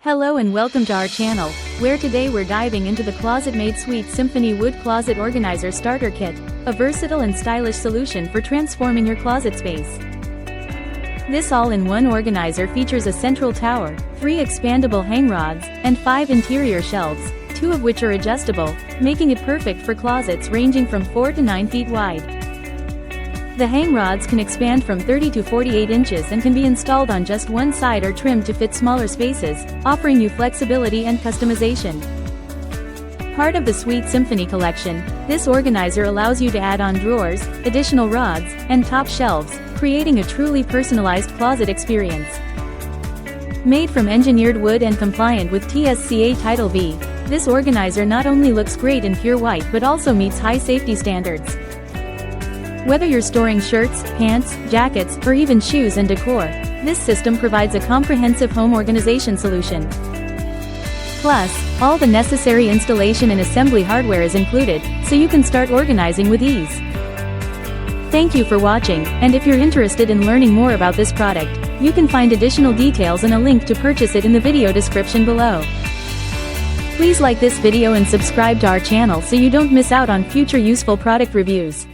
Hello and welcome to our channel, where today we're diving into the ClosetMaid SuiteSymphony Wood Closet Organizer Starter Kit, a versatile and stylish solution for transforming your closet space. This all-in-one organizer features a central tower, 3 expandable hang rods, and 5 interior shelves, 2 of which are adjustable, making it perfect for closets ranging from 4 to 9 feet wide. The hang rods can expand from 30 to 48 inches and can be installed on just one side or trimmed to fit smaller spaces, offering you flexibility and customization. Part of the SuiteSymphony collection, this organizer allows you to add on drawers, additional rods, and top shelves, creating a truly personalized closet experience. Made from engineered wood and compliant with TSCA Title V, this organizer not only looks great in pure white but also meets high safety standards. Whether you're storing shirts, pants, jackets, or even shoes and decor, this system provides a comprehensive home organization solution. Plus, all the necessary installation and assembly hardware is included, so you can start organizing with ease. Thank you for watching, and if you're interested in learning more about this product, you can find additional details and a link to purchase it in the video description below. Please like this video and subscribe to our channel so you don't miss out on future useful product reviews.